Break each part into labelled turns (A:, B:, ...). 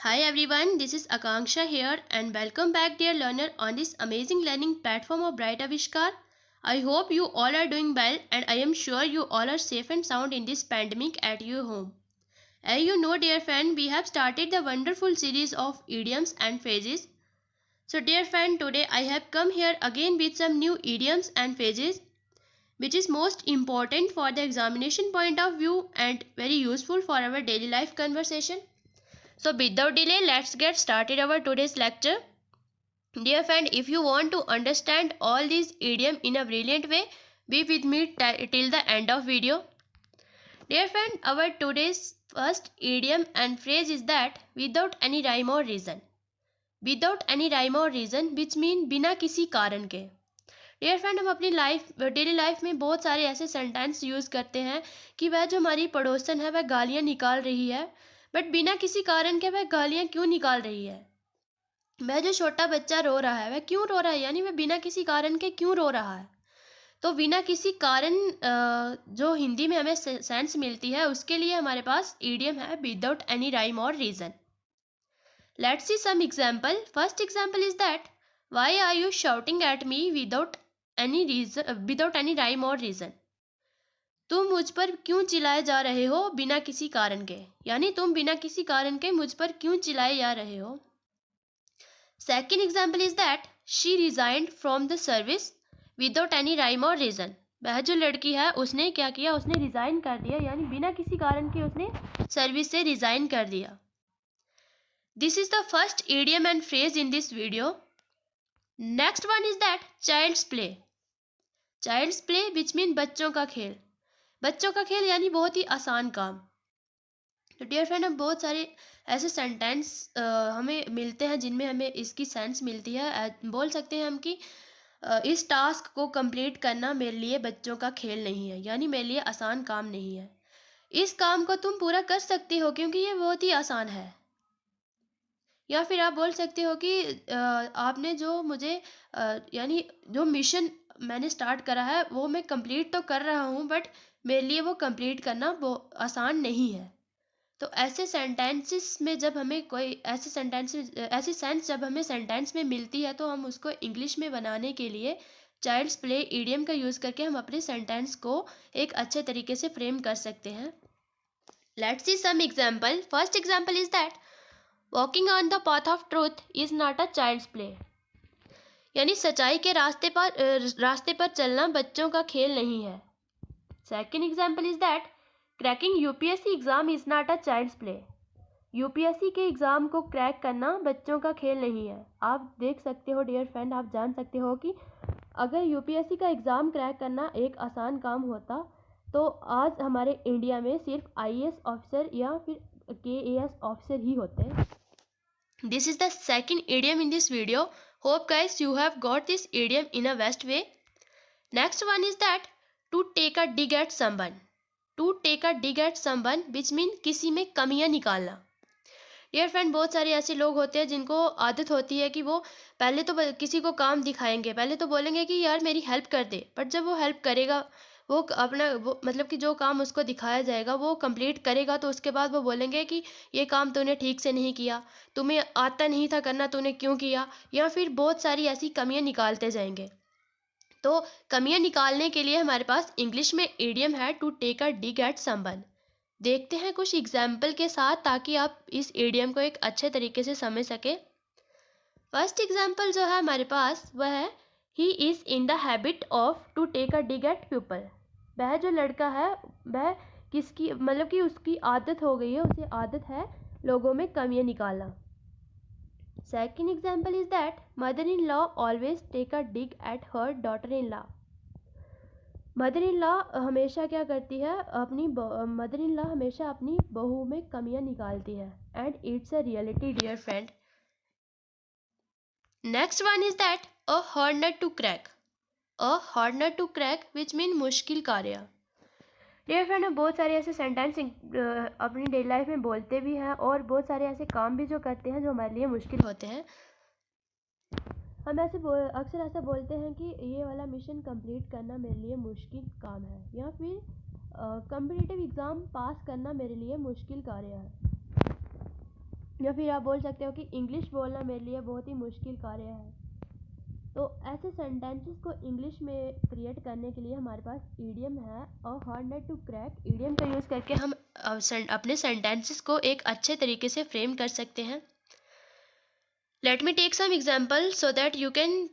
A: Hi everyone, this is Akanksha here and welcome back dear learner on this amazing learning platform of Bright Avishkar. I hope you all are doing well and I am sure you all are safe and sound in this pandemic at your home. As you know dear friend, we have started the wonderful series of idioms and phrases. So dear friend, today I have come here again with some new idioms and phrases which is most important for the examination point of view and very useful for our daily life conversation. So without delay, let's get started our today's lecture. Dear friend, if you want to understand all these idioms in a brilliant way, be with me till the end of video. Dear friend, our today's first idiom and phrase is that without any rhyme or reason. Without any rhyme or reason, which mean बिना किसी कारण के. Dear friend, हम अपनी daily life में बहुत सारे ऐसे सेंटेंस यूज़ करते हैं कि वह जो हमारी पड़ोसन है वह गालियाँ निकाल रही है, बट बिना किसी कारण के वह गालियाँ क्यों निकाल रही है. वह जो छोटा बच्चा रो रहा है वह क्यों रो रहा है, यानी वह बिना किसी कारण के क्यों रो रहा है. तो बिना किसी कारण जो हिंदी में हमें सेंस मिलती है उसके लिए हमारे पास ईडियम है without any rhyme or reason. Let's see some example. First example is that why are you shouting at me without any rhyme or reason. तुम मुझ पर क्यों चिल्लाए जा रहे हो बिना किसी कारण के, यानी तुम बिना किसी कारण के मुझ पर क्यों चिल्लाए जा रहे हो. Second example is that she resigned from the service without any rhyme or reason. वह जो लड़की है उसने क्या किया, उसने रिज़ाइन कर दिया, यानी बिना किसी कारण के उसने सर्विस से रिज़ाइन कर दिया. This is the first idiom and phrase in this video. Next one is that child's play. Child's play which mean बच्चों का खेल. बच्चों का खेल यानी बहुत ही आसान काम. तो डियर फ्रेंड, हम बहुत सारे ऐसे सेंटेंस हमें मिलते हैं जिनमें हमें इसकी सेंस मिलती है. बोल सकते हैं हम कि इस टास्क को कंप्लीट करना मेरे लिए बच्चों का खेल नहीं है, यानी मेरे लिए आसान काम नहीं है. इस काम को तुम पूरा कर सकते हो क्योंकि ये बहुत ही आसान है. या फिर आप बोल सकते हो कि आपने जो मुझे यानी जो मिशन मैंने स्टार्ट करा है वो मैं कंप्लीट तो कर रहा हूँ, बट मेरे लिए वो कंप्लीट करना वो आसान नहीं है. तो ऐसे सेंटेंसेस में जब हमें कोई ऐसी सेंस जब हमें सेंटेंस में मिलती है तो हम उसको इंग्लिश में बनाने के लिए चाइल्ड्स प्ले इडियम का यूज़ करके हम अपने सेंटेंस को एक अच्छे तरीके से फ्रेम कर सकते हैं. Let's see some example. First example is that walking on the path of truth is not a child's play. यानी सच्चाई के रास्ते पर चलना बच्चों का खेल नहीं है. Second example is that cracking UPSC exam is not a child's play. UPSC के एग्ज़ाम को क्रैक करना बच्चों का खेल नहीं है. आप देख सकते हो डियर फ्रेंड, आप जान सकते हो कि अगर यूपीएससी का एग्ज़ाम क्रैक करना एक आसान काम होता तो आज हमारे इंडिया में सिर्फ आईएएस ऑफिसर या फिर केएएस ऑफिसर ही होते. This is the second idiom in this video. Hope guys you have got this idiom in a best way. Next one is that to take a dig at someone. To take a dig at someone which mean किसी में कमियां निकालना. Dear friend, बहुत सारे ऐसे लोग होते हैं जिनको आदत होती है कि वो पहले तो किसी को काम दिखाएंगे, पहले तो बोलेंगे कि यार मेरी हेल्प कर दे, बट जब वो हेल्प करेगा वो मतलब कि जो काम उसको दिखाया जाएगा वो कंप्लीट करेगा तो उसके बाद वो बोलेंगे कि ये काम तूने ठीक से नहीं किया, तुम्हें आता नहीं था करना, तूने क्यों किया, या फिर बहुत सारी ऐसी कमियां निकालते जाएंगे. तो कमियां निकालने के लिए हमारे पास इंग्लिश में इडियम है to take a dig at someone. देखते हैं कुछ एग्जाम्पल के साथ ताकि आप इस इडियम को एक अच्छे तरीके से समझ सके. फर्स्ट एग्जाम्पल जो है हमारे पास वह है he is in the habit of to take a dig at people. वह जो लड़का है वह किसकी मतलब कि उसकी आदत हो गई है, उसे आदत है लोगों में कमियां निकालना. Second example is that mother in law always take a dig at her daughter in law. Mother in law हमेशा क्या करती है, मदर इन लॉ हमेशा अपनी बहू में कमियां निकालती है. And it's a reality dear friend. Next one is that a hard nut to crack. A hard nut to crack which mean मुश्किल कार्य. डियर फ्रेंड, हम बहुत सारे ऐसे सेंटेंस अपनी डेली लाइफ में बोलते भी हैं और बहुत सारे ऐसे काम भी जो करते हैं जो हमारे लिए मुश्किल होते हैं. हम अक्सर ऐसा बोलते हैं कि ये वाला मिशन कंप्लीट करना मेरे लिए मुश्किल काम है, या फिर कम्पिटिटिव एग्ज़ाम पास करना मेरे लिए मुश्किल कार्य है, या फिर आप बोल सकते हो कि इंग्लिश बोलना मेरे लिए बहुत ही मुश्किल कार्य है। तो ऐसे सेंटेंसेस को इंग्लिश में क्रिएट करने के लिए हमारे पास ईडियम है और hard nut to crack. Idiom का यूज़ करके हम अपने सेंटेंसेस को एक अच्छे तरीके से फ्रेम कर सकते हैं। Let me take some example so that you can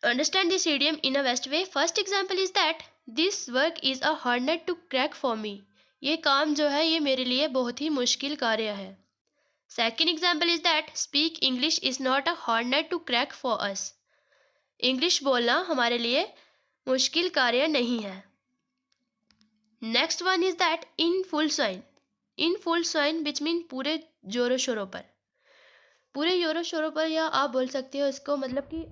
A: understand this idiom in a best way. First example is that this work is a hard nut to crack for me. ये काम जो है ये मेरे लिए बहुत ही मुश्किल कार्य है। Second example is that speak English is not a hard nut to crack for us. English बोलना हमारे लिए मुश्किल कार्य नहीं है। Next one is that in full swing. In full swing which mean पूरे जोरों शोरों पर, पूरे जोरों शोरों पर, या आप बोल सकते हो इसको मतलब कि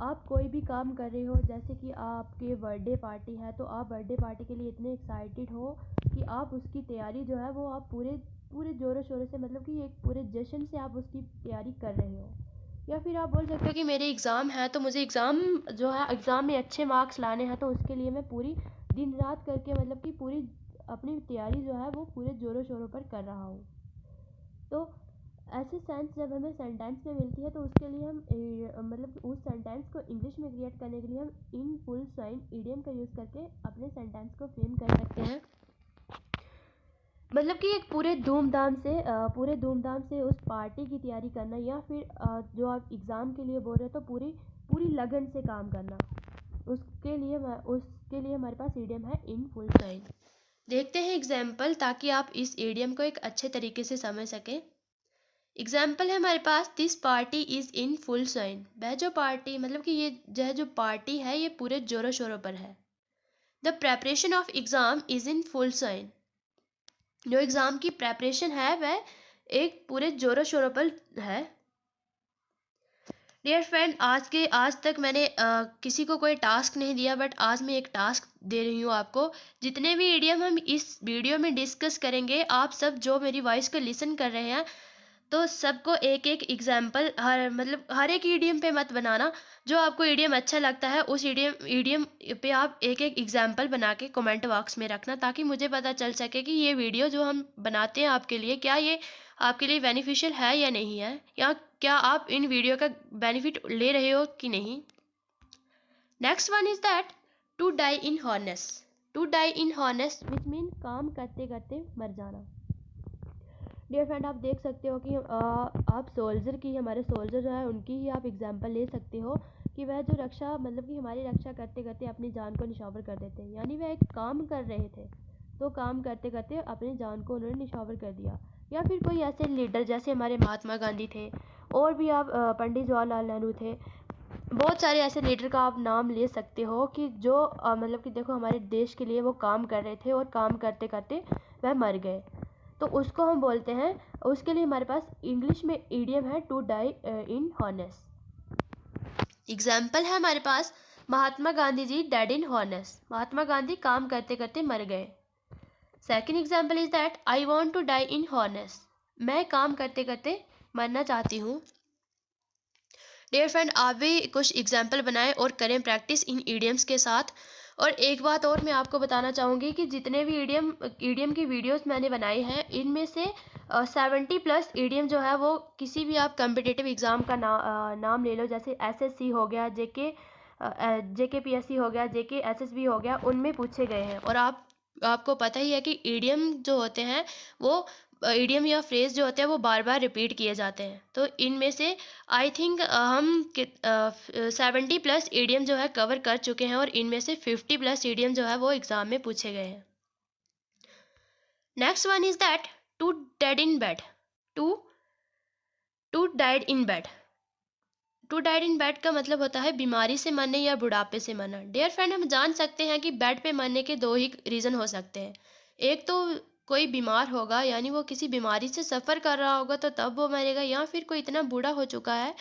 A: आप कोई भी काम कर रहे हो, जैसे कि आपके बर्थडे पार्टी है तो आप बर्थडे पार्टी के लिए इतने एक्साइटेड हो कि आप उसकी तैयारी जो है वो आप पूरे पूरे ज़ोरों शोरों से, मतलब कि एक पूरे जश्न से आप उसकी तैयारी कर रहे हो। या फिर आप बोल सकते हो कि मेरे एग्ज़ाम है तो मुझे एग्ज़ाम जो है एग्ज़ाम में अच्छे मार्क्स लाने हैं, तो उसके लिए मैं पूरी दिन रात करके मतलब कि पूरी अपनी तैयारी जो है वो पूरे ज़ोरों शोरों पर कर रहा हूँ। तो ऐसे सेंस जब हमें सेंटेंस में मिलती है तो उसके लिए हम मतलब उस सेंटेंस को इंग्लिश में क्रिएट करने के लिए हम इन फुल साइन ईडियम का यूज़ करके अपने सेंटेंस को फ्रेम कर सकते हैं। मतलब कि एक पूरे धूमधाम से उस पार्टी की तैयारी करना, या फिर जो आप एग्ज़ाम के लिए बोल रहे हो तो पूरी पूरी लगन से काम करना, उसके लिए हमारे पास ईडियम है इन फुल साइन। देखते हैं एग्जाम्पल ताकि आप इस ईडियम को एक अच्छे तरीके से समझ सकें। एग्जाम्पल है हमारे पास, this party is in full swing. वह जो पार्टी मतलब कि ये जो पार्टी है ये पूरे जोरों शोरों पर है। The preparation of exam is in full swine. जो एग्ज़ाम की प्रेपरेशन है वह एक पूरे जोरों शोरों पर है। डियर फ्रेंड, आज तक मैंने किसी को कोई टास्क नहीं दिया, बट आज मैं एक टास्क दे रही हूँ आपको। जितने भी ईडियम हम इस वीडियो में डिस्कस करेंगे, आप सब जो मेरी वॉइस को लिसन कर रहे हैं तो सबको एक एक एग्जाम्पल, हर एक ईडियम पे मत बनाना। जो आपको ईडियम अच्छा लगता है उस ईडियम पे आप एक एक एग्जाम्पल बना के कमेंट बॉक्स में रखना, ताकि मुझे पता चल सके कि ये वीडियो जो हम बनाते हैं आपके लिए, क्या ये आपके लिए बेनिफिशियल है या नहीं है, या क्या आप इन वीडियो का बेनिफिट ले रहे हो कि नहीं। Next one is that to die in harness. To die in harness which mean काम करते करते मर जाना। डियर फ्रेंड, आप देख सकते हो कि आप हमारे सोल्जर जो है उनकी ही आप एग्जांपल ले सकते हो कि वह जो रक्षा मतलब कि हमारी रक्षा करते करते अपनी जान को निछावर कर देते हैं। यानी वह एक काम कर रहे थे तो काम करते करते अपनी जान को उन्होंने निछावर कर दिया। या फिर कोई ऐसे लीडर जैसे हमारे महात्मा गांधी थे, और भी आप पंडित जवाहरलाल नेहरू थे, बहुत सारे ऐसे लीडर का आप नाम ले सकते हो कि जो मतलब कि देखो हमारे देश के लिए वो काम कर रहे थे और काम करते करते वह मर गए। तो उसको हम बोलते हैं, उसके लिए हमारे पास इंग्लिश में ईडियम है to die in harness. Example है हमारे पास, Mahatma Gandhi ji dead in harness. Mahatma Gandhi काम करते करते मर गए। Second example is that I want to die in harness. मैं काम करते करते मरना चाहती हूँ। डियर फ्रेंड, आप भी कुछ एग्जाम्पल बनाएं और करें प्रैक्टिस इन ईडियम्स के साथ। और एक बात और मैं आपको बताना चाहूँगी कि जितने भी ईडियम की वीडियोस मैंने बनाई हैं, इनमें से 70+ ईडियम जो है वो किसी भी आप कम्पिटिटिव एग्ज़ाम का नाम ले लो, जैसे SSC हो गया, JKPSC हो गया, JKSSB हो गया, उनमें पूछे गए हैं। और आपको पता ही है कि ईडियम जो होते हैं वो ईडियम या फ्रेज जो होते हैं वो बार बार रिपीट किए जाते हैं। तो इनमें से आई थिंक हम 70+ ईडियम जो है कवर कर चुके हैं, और इनमें से 50+ ईडियम जो है वो एग्ज़ाम में पूछे गए हैं। Next one is that to dead in bed. To died in bed. To died in bed का मतलब होता है बीमारी से मरने या बुढ़ापे से मरना। डियर फ्रेंड, हम जान सकते हैं कि बेड पे मरने के दो ही रीज़न हो सकते हैं। एक तो कोई बीमार होगा, यानी वो किसी बीमारी से सफ़र कर रहा होगा तो तब वो मरेगा, या फिर कोई इतना बूढ़ा हो चुका है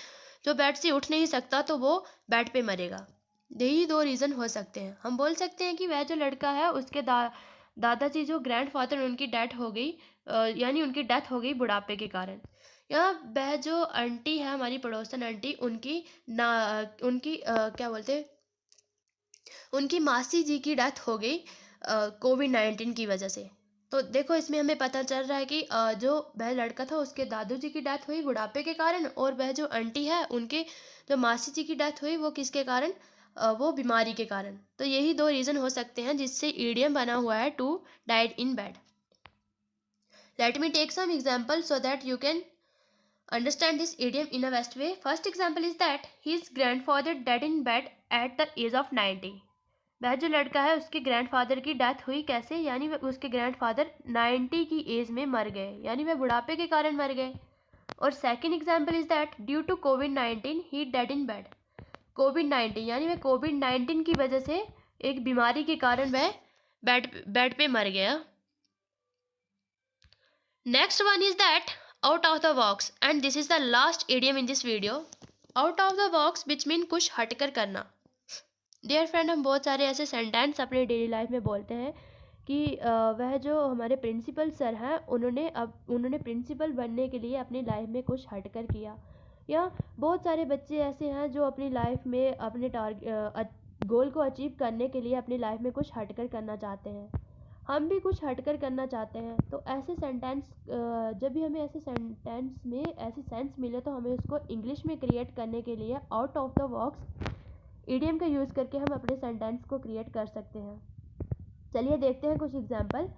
A: जो बेड से उठ नहीं सकता तो वो बेड पे मरेगा। यही दो रीज़न हो सकते हैं। हम बोल सकते हैं कि वह जो लड़का है उसके दादाजी जो ग्रैंडफादर उनकी डेथ हो गई, यानी उनकी डेथ हो गई बुढ़ापे के कारण। या वह जो आंटी है हमारी पड़ोसन आंटी, उनकी क्या बोलते, उनकी मासी जी की डेथ हो गई कोविड-19 की वजह से। तो देखो इसमें हमें पता चल रहा है कि जो वह लड़का था उसके दादू जी की डेथ हुई बुढ़ापे के कारण, और वह जो आंटी है उनके जो मासी जी की डेथ हुई वो किसके कारण, वो बीमारी के कारण। तो यही दो रीज़न हो सकते हैं जिससे ईडियम बना हुआ है to died in bed. Let me take some example so that you can understand this idiom in a best way. First example is that his grandfather died in bed at the age of 90. वह जो लड़का है उसके grandfather की death हुई कैसे, यानी वह उसके ग्रैंडफादर 90 की एज में मर गए, यानी वह बुढ़ापे के कारण मर गए। और second example is that due to कोविड-19 ही डेड इन बेड। कोविड-19 यानी वह कोविड-19 की वजह से एक बीमारी के कारण वह बेड पे मर गया। Next one is that out of the box, and this is the last idiom in this video. Out of the box which mean कुछ हटकर करना। डियर फ्रेंड, हम बहुत सारे ऐसे सेंटेंस अपने डेली लाइफ में बोलते हैं कि वह जो हमारे प्रिंसिपल सर हैं उन्होंने प्रिंसिपल बनने के लिए अपनी लाइफ में कुछ हटकर किया। या बहुत सारे बच्चे ऐसे हैं जो अपनी लाइफ में अपने गोल को अचीव करने के लिए अपनी लाइफ में कुछ हटकर करना चाहते हैं। हम भी कुछ हटकर करना चाहते हैं। तो ऐसे सेंटेंस जब भी हमें ऐसे सेंटेंस में ऐसे सेंस मिले तो हमें उसको इंग्लिश में क्रिएट करने के लिए out of the box idiom का यूज़ करके हम अपने सेंटेंस को क्रिएट कर सकते हैं। चलिए देखते हैं कुछ example.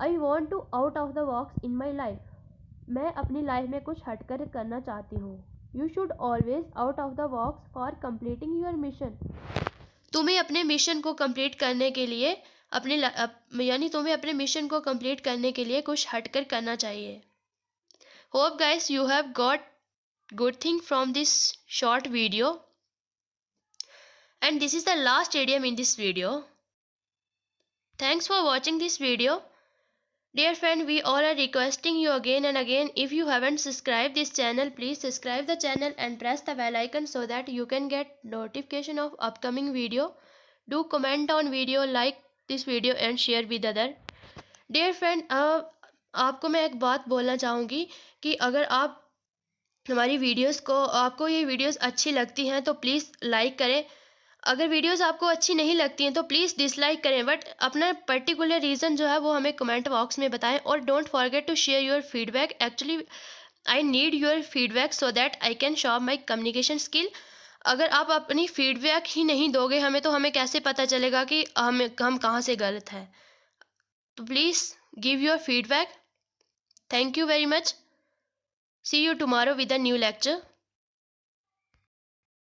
A: I want to out of the box in my life. मैं अपनी लाइफ में कुछ हटकर करना चाहती हूँ। You should always out of the box for completing your mission. तुम्हें अपने मिशन को कंप्लीट करने के लिए यानी तुम्हें अपने मिशन को कंप्लीट करने के लिए कुछ हटकर करना चाहिए। Hope guys you have got good thing from this short video, and this is the last idiom in this video. Thanks for watching this video. Dear friend, we all are requesting you again and again, if you haven't subscribed this channel, please subscribe the channel and press the bell icon so that you can get notification of upcoming video. Do comment on video, like this video and share with other. Dear friend, आपको मैं एक बात बोलना चाहूँगी कि अगर आप हमारी वीडियोस को आपको ये वीडियोस अच्छी लगती हैं तो प्लीज़ लाइक करें। अगर वीडियोस आपको अच्छी नहीं लगती हैं तो प्लीज़ डिसलाइक करें, बट अपना पर्टिकुलर रीज़न जो है वो हमें कमेंट बॉक्स में बताएं। और don't forget to share your feedback. Actually I need your feedback so that I can shop my communication skill. अगर आप अपनी फीडबैक ही नहीं दोगे हमें तो हमें कैसे पता चलेगा कि हम कहाँ से गलत हैं। तो please give your feedback. Thank you very much. See you tomorrow with a new lecture.